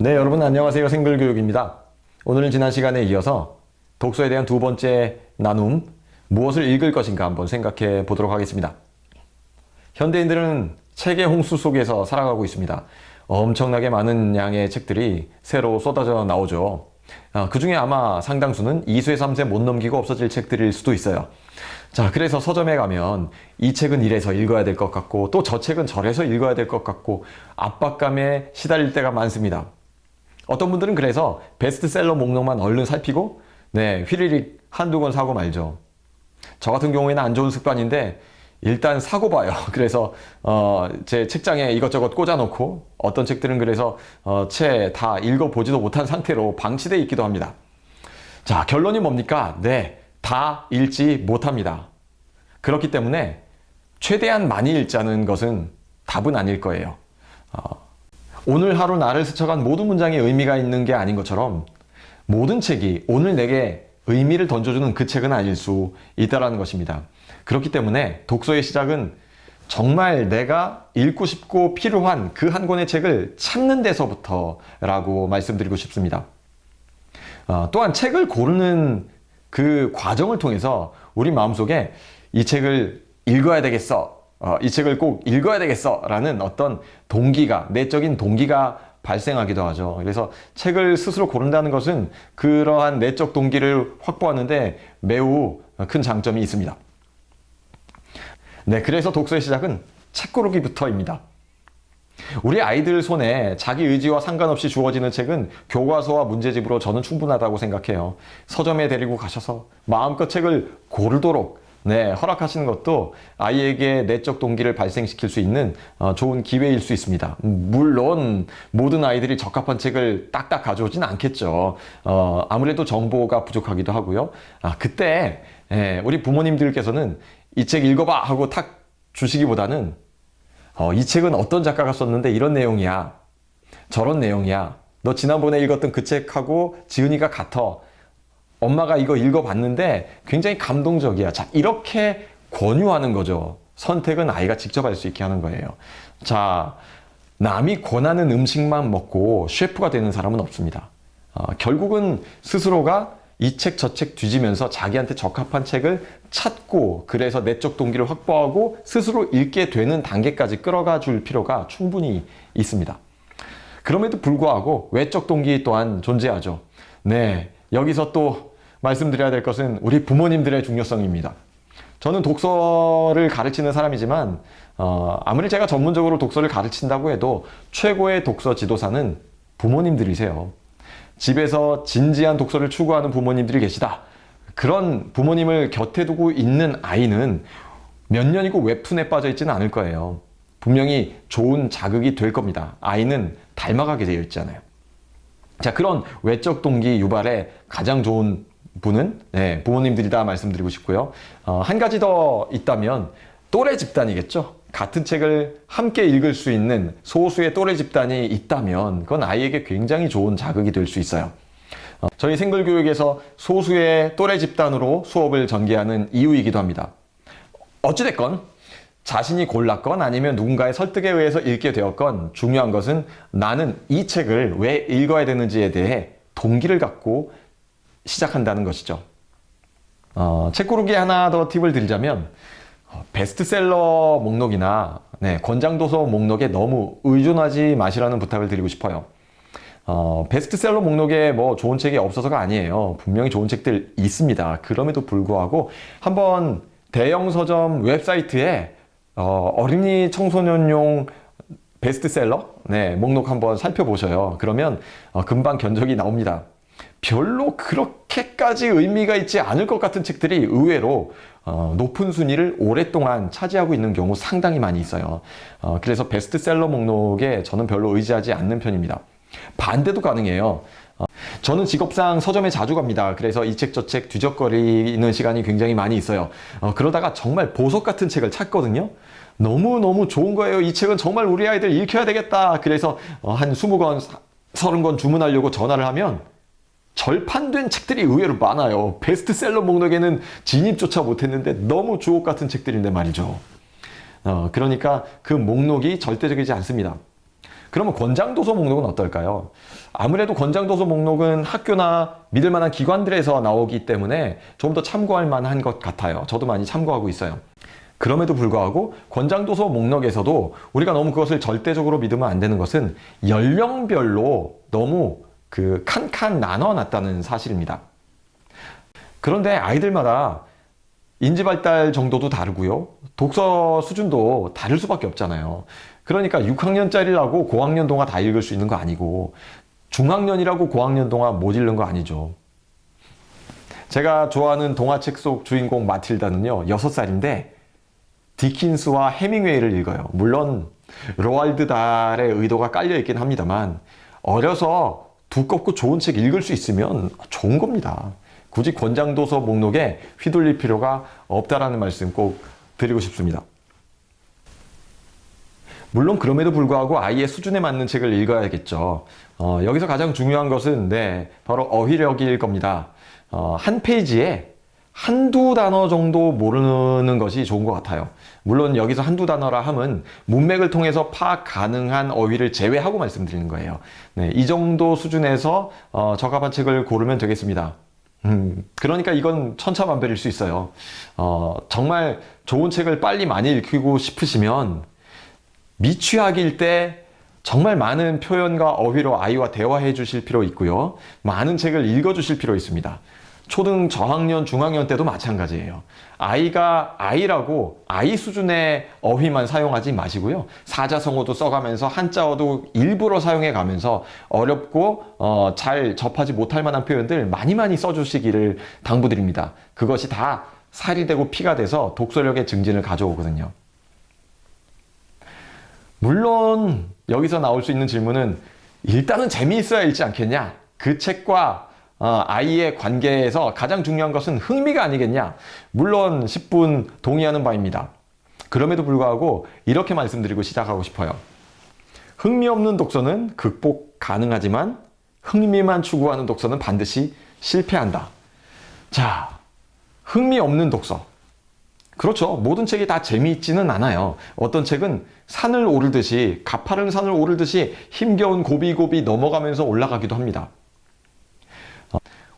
네, 여러분 안녕하세요. 생글교육입니다. 오늘은 지난 시간에 이어서 독서에 대한 두 번째 나눔, 무엇을 읽을 것인가 한번 생각해 보도록 하겠습니다. 현대인들은 책의 홍수 속에서 살아가고 있습니다. 엄청나게 많은 양의 책들이 새로 쏟아져 나오죠. 그 중에 아마 상당수는 2쇄, 3쇄 못 넘기고 없어질 책들일 수도 있어요. 자, 그래서 서점에 가면 이 책은 이래서 읽어야 될 것 같고 또 저 책은 저래서 읽어야 될 것 같고 압박감에 시달릴 때가 많습니다. 어떤 분들은 그래서 베스트셀러 목록만 얼른 살피고 휘리릭 한두 권 사고 말죠. 저 같은 경우에는 안 좋은 습관인데 일단 사고 봐요. 그래서 제 책장에 이것저것 꽂아놓고 어떤 책들은 그래서 채 다 읽어보지도 못한 상태로 방치되어 있기도 합니다. 자, 결론이 뭡니까? 다 읽지 못합니다. 그렇기 때문에 최대한 많이 읽자는 것은 답은 아닐 거예요. 오늘 하루 나를 스쳐간 모든 문장에 의미가 있는 게 아닌 것처럼 모든 책이 오늘 내게 의미를 던져주는 그 책은 아닐 수 있다는 것입니다. 그렇기 때문에 독서의 시작은 정말 내가 읽고 싶고 필요한 그 한 권의 책을 찾는 데서부터라고 말씀드리고 싶습니다. 또한 책을 고르는 그 과정을 통해서 우리 마음속에 이 책을 읽어야 되겠어, 이 책을 꼭 읽어야 되겠어 라는 어떤 동기가, 내적인 동기가 발생하기도 하죠. 그래서 책을 스스로 고른다는 것은 그러한 내적 동기를 확보하는데 매우 큰 장점이 있습니다. 그래서 독서의 시작은 책 고르기부터입니다. 우리 아이들 손에 자기 의지와 상관없이 주어지는 책은 교과서와 문제집으로 저는 충분하다고 생각해요. 서점에 데리고 가셔서 마음껏 책을 고르도록 허락하시는 것도 아이에게 내적 동기를 발생시킬 수 있는 좋은 기회일 수 있습니다. 물론 모든 아이들이 적합한 책을 딱딱 가져오진 않겠죠. 아무래도 정보가 부족하기도 하고요. 그때 우리 부모님들께서는 이 책 읽어봐 하고 탁 주시기보다는 이 책은 어떤 작가가 썼는데 이런 내용이야, 저런 내용이야, 너 지난번에 읽었던 그 책하고 지은이가 같아, 엄마가 이거 읽어봤는데 굉장히 감동적이야. 자, 이렇게 권유하는 거죠. 선택은 아이가 직접 할 수 있게 하는 거예요. 자, 남이 권하는 음식만 먹고 셰프가 되는 사람은 없습니다. 결국은 스스로가 이 책 저 책 뒤지면서 자기한테 적합한 책을 찾고 그래서 내적 동기를 확보하고 스스로 읽게 되는 단계까지 끌어가 줄 필요가 충분히 있습니다. 그럼에도 불구하고 외적 동기 또한 존재하죠. 여기서 또 말씀드려야 될 것은 우리 부모님들의 중요성입니다. 저는 독서를 가르치는 사람이지만 아무리 제가 전문적으로 독서를 가르친다고 해도 최고의 독서 지도사는 부모님들이세요. 집에서 진지한 독서를 추구하는 부모님들이 계시다. 그런 부모님을 곁에 두고 있는 아이는 몇 년이고 웹툰에 빠져 있지는 않을 거예요. 분명히 좋은 자극이 될 겁니다. 아이는 닮아가게 되어 있잖아요. 자, 그런 외적 동기 유발에 가장 좋은 분은 부모님들이다 말씀드리고 싶고요. 한 가지 더 있다면 또래 집단이겠죠. 같은 책을 함께 읽을 수 있는 소수의 또래 집단이 있다면 그건 아이에게 굉장히 좋은 자극이 될 수 있어요. 저희 생글교육에서 소수의 또래 집단으로 수업을 전개하는 이유이기도 합니다. 어찌됐건 자신이 골랐건 아니면 누군가의 설득에 의해서 읽게 되었건 중요한 것은 나는 이 책을 왜 읽어야 되는지에 대해 동기를 갖고 시작한다는 것이죠. 책 고르기 하나 더 팁을 드리자면 베스트셀러 목록이나 권장도서 목록에 너무 의존하지 마시라는 부탁을 드리고 싶어요. 베스트셀러 목록에 뭐 좋은 책이 없어서가 아니에요. 분명히 좋은 책들 있습니다. 그럼에도 불구하고 한번 대형 서점 웹사이트에 어린이 청소년용 베스트셀러 목록 한번 살펴보셔요. 그러면 금방 견적이 나옵니다. 별로 그렇게까지 의미가 있지 않을 것 같은 책들이 의외로 높은 순위를 오랫동안 차지하고 있는 경우 상당히 많이 있어요. 그래서 베스트셀러 목록에 저는 별로 의지하지 않는 편입니다. 반대도 가능해요. 저는 직업상 서점에 자주 갑니다. 그래서 이 책 저 책 뒤적거리는 시간이 굉장히 많이 있어요. 그러다가 정말 보석 같은 책을 찾거든요. 너무너무 좋은 거예요. 이 책은 정말 우리 아이들 읽혀야 되겠다. 그래서 한 20권, 30권 주문하려고 전화를 하면 절판된 책들이 의외로 많아요. 베스트셀러 목록에는 진입조차 못했는데 너무 주옥 같은 책들인데 말이죠. 그러니까 그 목록이 절대적이지 않습니다. 그러면 권장도서 목록은 어떨까요? 아무래도 권장도서 목록은 학교나 믿을 만한 기관들에서 나오기 때문에 좀 더 참고할 만한 것 같아요. 저도 많이 참고하고 있어요. 그럼에도 불구하고 권장도서 목록에서도 우리가 너무 그것을 절대적으로 믿으면 안 되는 것은 연령별로 너무 칸칸 나눠놨다는 사실입니다. 그런데 아이들마다 인지발달 정도도 다르고요. 독서 수준도 다를 수밖에 없잖아요. 그러니까 6학년짜리라고 고학년 동화 다 읽을 수 있는 거 아니고 중학년이라고 고학년 동화 못 읽는 거 아니죠. 제가 좋아하는 동화책 속 주인공 마틸다는요, 6살인데 디킨스와 해밍웨이를 읽어요. 물론 로알드 달의 의도가 깔려 있긴 합니다만 어려서 두껍고 좋은 책 읽을 수 있으면 좋은 겁니다. 굳이 권장도서 목록에 휘둘릴 필요가 없다라는 말씀 꼭 드리고 싶습니다. 물론 그럼에도 불구하고 아이의 수준에 맞는 책을 읽어야겠죠. 여기서 가장 중요한 것은 바로 어휘력일 겁니다. 한 페이지에 한두 단어 정도 모르는 것이 좋은 것 같아요. 물론 여기서 한두 단어라 함은 문맥을 통해서 파악 가능한 어휘를 제외하고 말씀드리는 거예요. 이 정도 수준에서 적합한 책을 고르면 되겠습니다. 그러니까 이건 천차만별일 수 있어요. 정말 좋은 책을 빨리 많이 읽히고 싶으시면 미취학일 때 정말 많은 표현과 어휘로 아이와 대화해 주실 필요 있고요. 많은 책을 읽어 주실 필요 있습니다. 초등 저학년, 중학년 때도 마찬가지예요. 아이가 아이라고 아이 수준의 어휘만 사용하지 마시고요. 사자성어도 써가면서 한자어도 일부러 사용해 가면서 어렵고 잘 접하지 못할 만한 표현들 많이 써주시기를 당부드립니다. 그것이 다 살이 되고 피가 돼서 독서력의 증진을 가져오거든요. 물론 여기서 나올 수 있는 질문은 일단은 재미있어야 읽지 않겠냐? 그 책과 아이의 관계에서 가장 중요한 것은 흥미가 아니겠냐? 물론 10분 동의하는 바입니다. 그럼에도 불구하고 이렇게 말씀드리고 시작하고 싶어요. 흥미 없는 독서는 극복 가능하지만 흥미만 추구하는 독서는 반드시 실패한다. 자, 흥미 없는 독서. 그렇죠. 모든 책이 다 재미있지는 않아요. 어떤 책은 산을 오르듯이, 가파른 산을 오르듯이 힘겨운 고비고비 넘어가면서 올라가기도 합니다.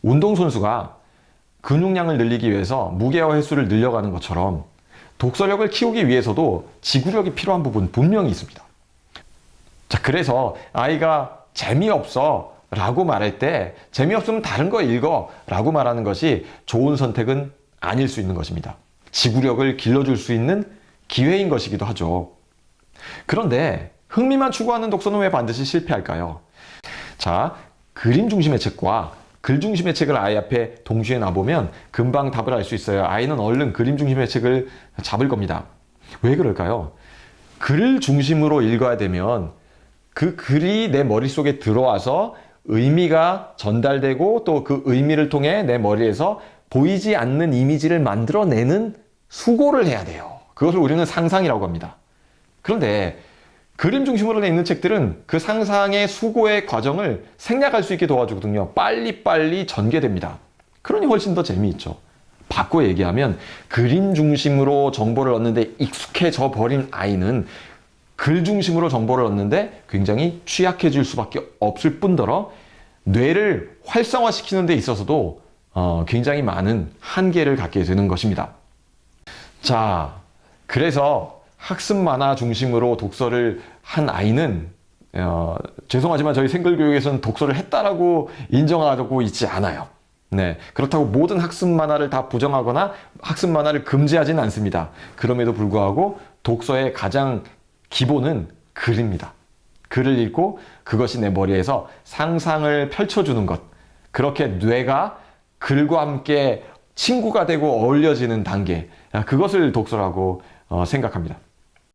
운동선수가 근육량을 늘리기 위해서 무게와 횟수를 늘려가는 것처럼 독서력을 키우기 위해서도 지구력이 필요한 부분 분명히 있습니다. 자, 그래서 아이가 재미없어 라고 말할 때 재미없으면 다른 거 읽어 라고 말하는 것이 좋은 선택은 아닐 수 있는 것입니다. 지구력을 길러줄 수 있는 기회인 것이기도 하죠. 그런데 흥미만 추구하는 독서는 왜 반드시 실패할까요? 자, 그림 중심의 책과 글 중심의 책을 아이 앞에 동시에 놔보면 금방 답을 알 수 있어요. 아이는 얼른 그림 중심의 책을 잡을 겁니다. 왜 그럴까요? 글을 중심으로 읽어야 되면 그 글이 내 머릿속에 들어와서 의미가 전달되고 또 그 의미를 통해 내 머리에서 보이지 않는 이미지를 만들어내는 수고를 해야 돼요. 그것을 우리는 상상이라고 합니다. 그런데 그림 중심으로 돼 있는 책들은 그 상상의 수고의 과정을 생략할 수 있게 도와주거든요. 빨리빨리 전개됩니다. 그러니 훨씬 더 재미있죠. 바꿔 얘기하면 그림 중심으로 정보를 얻는데 익숙해져 버린 아이는 글 중심으로 정보를 얻는데 굉장히 취약해질 수밖에 없을 뿐더러 뇌를 활성화시키는 데 있어서도 굉장히 많은 한계를 갖게 되는 것입니다. 자, 그래서 학습 만화 중심으로 독서를 한 아이는 죄송하지만 저희 생글교육에서는 독서를 했다라고 인정하고 있지 않아요. 네, 그렇다고 모든 학습 만화를 다 부정하거나 학습 만화를 금지하지는 않습니다. 그럼에도 불구하고 독서의 가장 기본은 글입니다. 글을 읽고 그것이 내 머리에서 상상을 펼쳐주는 것. 그렇게 뇌가 글과 함께 친구가 되고 어울려지는 단계. 그것을 독서라고 생각합니다.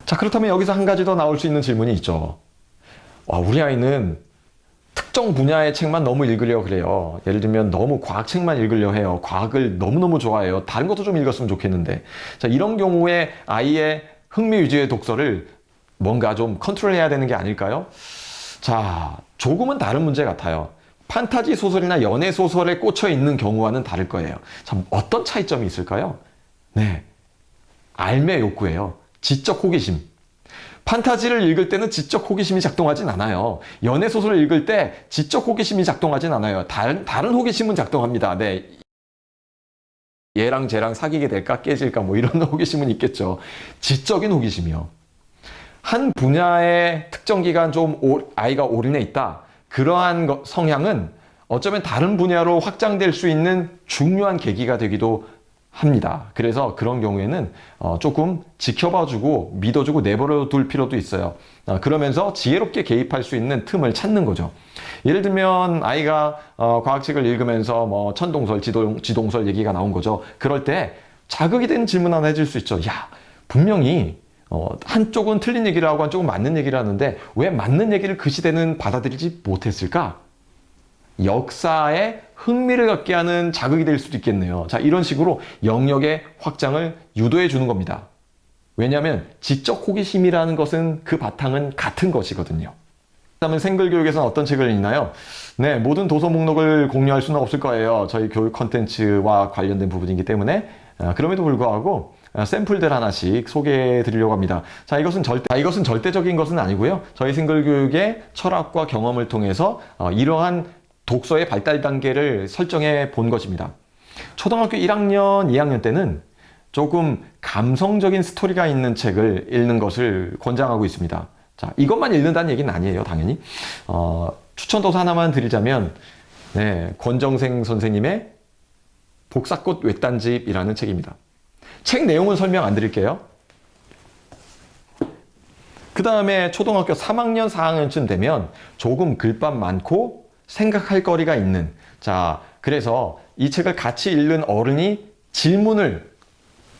자, 그렇다면 여기서 한 가지 더 나올 수 있는 질문이 있죠. 우리 아이는 특정 분야의 책만 너무 읽으려고 그래요. 예를 들면 너무 과학책만 읽으려고 해요. 과학을 너무너무 좋아해요. 다른 것도 좀 읽었으면 좋겠는데. 자, 이런 경우에 아이의 흥미 위주의 독서를 뭔가 좀 컨트롤해야 되는 게 아닐까요? 자, 조금은 다른 문제 같아요. 판타지 소설이나 연애 소설에 꽂혀 있는 경우와는 다를 거예요. 참, 어떤 차이점이 있을까요? 네, 알매 욕구예요. 지적 호기심. 판타지를 읽을 때는 지적 호기심이 작동하진 않아요. 연애 소설을 읽을 때 지적 호기심이 작동하진 않아요. 다른 호기심은 작동합니다. 네. 얘랑 쟤랑 사귀게 될까 깨질까 뭐 이런 호기심은 있겠죠. 지적인 호기심이요. 한 분야의 특정 기간 좀 아이가 올인해 있다. 그러한 성향은 어쩌면 다른 분야로 확장될 수 있는 중요한 계기가 되기도 합니다. 그래서 그런 경우에는 조금 지켜봐주고 믿어주고 내버려둘 필요도 있어요. 그러면서 지혜롭게 개입할 수 있는 틈을 찾는 거죠. 예를 들면 아이가 과학책을 읽으면서 뭐 천동설, 지동설 얘기가 나온 거죠. 그럴 때 자극이 되는 질문 하나 해줄 수 있죠. 야, 분명히 한쪽은 틀린 얘기를 하고 한쪽은 맞는 얘기를 하는데 왜 맞는 얘기를 그 시대는 받아들이지 못했을까? 역사에 흥미를 갖게 하는 자극이 될 수도 있겠네요. 자, 이런 식으로 영역의 확장을 유도해 주는 겁니다. 왜냐하면 지적 호기심이라는 것은 그 바탕은 같은 것이거든요. 그다음에 생글교육에서는 어떤 책을 읽나요? 네, 모든 도서 목록을 공유할 수는 없을 거예요. 저희 교육 컨텐츠와 관련된 부분이기 때문에 그럼에도 불구하고 샘플들 하나씩 소개해 드리려고 합니다. 자, 이것은 절대적인 것은 아니고요. 저희 생글교육의 철학과 경험을 통해서 이러한 독서의 발달 단계를 설정해 본 것입니다. 초등학교 1학년, 2학년 때는 조금 감성적인 스토리가 있는 책을 읽는 것을 권장하고 있습니다. 자, 이것만 읽는다는 얘기는 아니에요, 당연히. 추천 도서 하나만 드리자면, 네, 권정생 선생님의 복사꽃 외딴집이라는 책입니다. 책 내용은 설명 안 드릴게요. 그 다음에 초등학교 3학년, 4학년쯤 되면 조금 글밥 많고 생각할 거리가 있는, 자, 그래서 이 책을 같이 읽는 어른이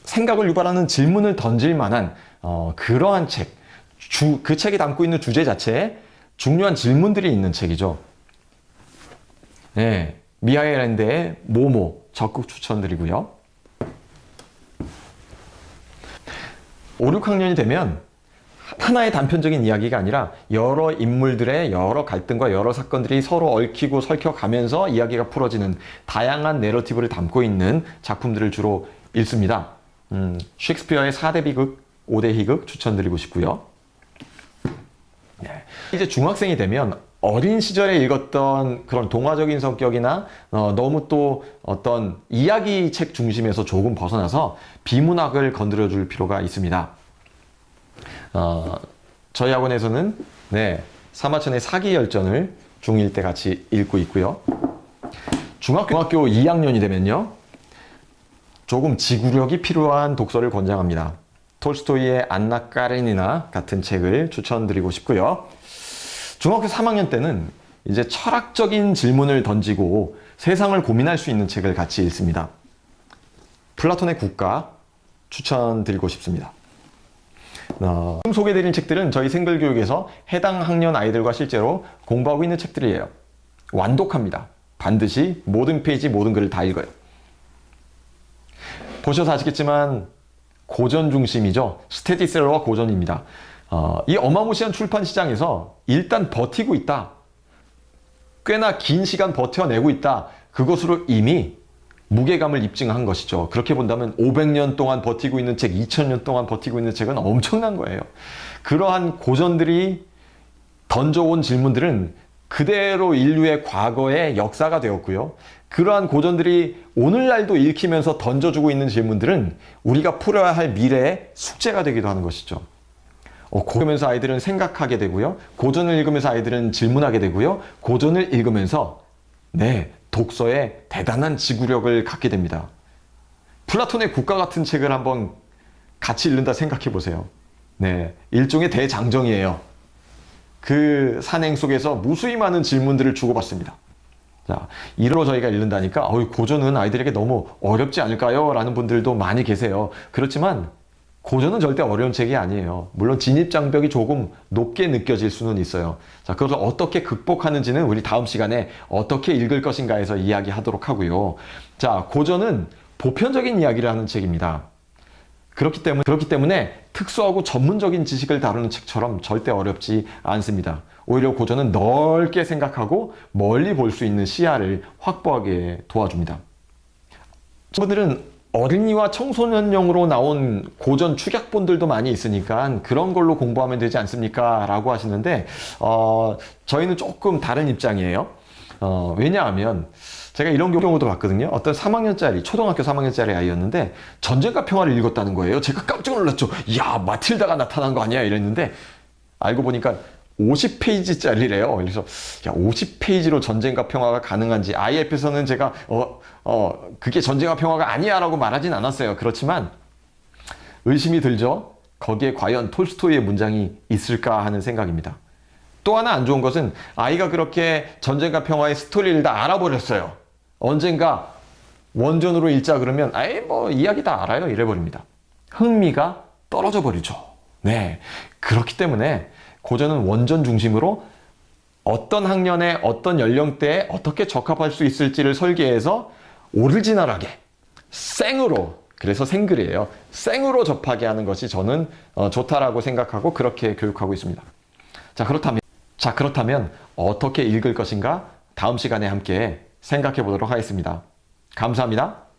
생각을 유발하는 질문을 던질 만한 그러한 책, 그 책이 담고 있는 주제 자체에 중요한 질문들이 있는 책이죠. 네, 미하엘 앤데의 모모 적극 추천드리고요. 5, 6학년이 되면 하나의 단편적인 이야기가 아니라 여러 인물들의 여러 갈등과 여러 사건들이 서로 얽히고 설켜가면서 이야기가 풀어지는 다양한 내러티브를 담고 있는 작품들을 주로 읽습니다. 셰익스피어의 4대 비극, 5대 희극 추천드리고 싶고요. 네. 이제 중학생이 되면 어린 시절에 읽었던 그런 동화적인 성격이나 너무 또 어떤 이야기 책 중심에서 조금 벗어나서 비문학을 건드려 줄 필요가 있습니다. 저희 학원에서는 네, 사마천의 사기열전을 중1 때 같이 읽고 있고요. 중학교 2학년이 되면요, 조금 지구력이 필요한 독서를 권장합니다. 톨스토이의 안나 까레니나 같은 책을 추천드리고 싶고요. 중학교 3학년 때는 이제 철학적인 질문을 던지고 세상을 고민할 수 있는 책을 같이 읽습니다. 플라톤의 국가 추천드리고 싶습니다. 지금 소개해드린 책들은 저희 생글교육에서 해당 학년 아이들과 실제로 공부하고 있는 책들이에요. 완독합니다. 반드시 모든 페이지, 모든 글을 다 읽어요. 보셔서 아시겠지만 고전 중심이죠. 스테디셀러와 고전입니다. 이 어마무시한 출판 시장에서 일단 버티고 있다. 꽤나 긴 시간 버텨내고 있다. 그것으로 이미 무게감을 입증한 것이죠. 그렇게 본다면 500년 동안 버티고 있는 책, 2000년 동안 버티고 있는 책은 엄청난 거예요. 그러한 고전들이 던져온 질문들은 그대로 인류의 과거의 역사가 되었고요. 그러한 고전들이 오늘날도 읽히면서 던져주고 있는 질문들은 우리가 풀어야 할 미래의 숙제가 되기도 하는 것이죠. 고전을 읽으면서 아이들은 생각하게 되고요. 고전을 읽으면서 아이들은 질문하게 되고요. 고전을 읽으면서 네, 독서에 대단한 지구력을 갖게 됩니다. 플라톤의 국가 같은 책을 한번 같이 읽는다 생각해 보세요. 네, 일종의 대장정이에요. 그 산행 속에서 무수히 많은 질문들을 주고받습니다. 자, 이로 저희가 읽는다니까 고전은 아이들에게 너무 어렵지 않을까요? 라는 분들도 많이 계세요. 그렇지만 고전은 절대 어려운 책이 아니에요. 물론 진입장벽이 조금 높게 느껴질 수는 있어요. 자, 그것을 어떻게 극복하는지는 우리 다음 시간에 어떻게 읽을 것인가에서 이야기하도록 하고요. 자, 고전은 보편적인 이야기를 하는 책입니다. 그렇기 때문에 특수하고 전문적인 지식을 다루는 책처럼 절대 어렵지 않습니다. 오히려 고전은 넓게 생각하고 멀리 볼 수 있는 시야를 확보하게 도와줍니다. 분들은 어린이와 청소년용으로 나온 고전 축약본들도 많이 있으니까 그런 걸로 공부하면 되지 않습니까? 라고 하시는데, 저희는 조금 다른 입장이에요. 왜냐하면 제가 이런 경우도 봤거든요. 어떤 3학년짜리, 초등학교 3학년짜리 아이였는데 전쟁과 평화를 읽었다는 거예요. 제가 깜짝 놀랐죠. 이야, 마틸다가 나타난 거 아니야? 이랬는데 알고 보니까 50페이지짜리래요. 그래서 야, 50페이지로 전쟁과 평화가 가능한지 아이 앞에서는 제가 그게 전쟁과 평화가 아니야 라고 말하진 않았어요. 그렇지만 의심이 들죠. 거기에 과연 톨스토이의 문장이 있을까 하는 생각입니다. 또 하나 안 좋은 것은 아이가 그렇게 전쟁과 평화의 스토리를 다 알아버렸어요. 언젠가 원전으로 읽자 그러면 아이 뭐 이야기 다 알아요 이래버립니다. 흥미가 떨어져 버리죠. 네, 그렇기 때문에 고전은 원전 중심으로 어떤 학년에 어떤 연령대에 어떻게 적합할 수 있을지를 설계해서 오리지널하게 생으로, 그래서 생글이에요. 생으로 접하게 하는 것이 저는 좋다라고 생각하고 그렇게 교육하고 있습니다. 자, 그렇다면 어떻게 읽을 것인가 다음 시간에 함께 생각해 보도록 하겠습니다. 감사합니다.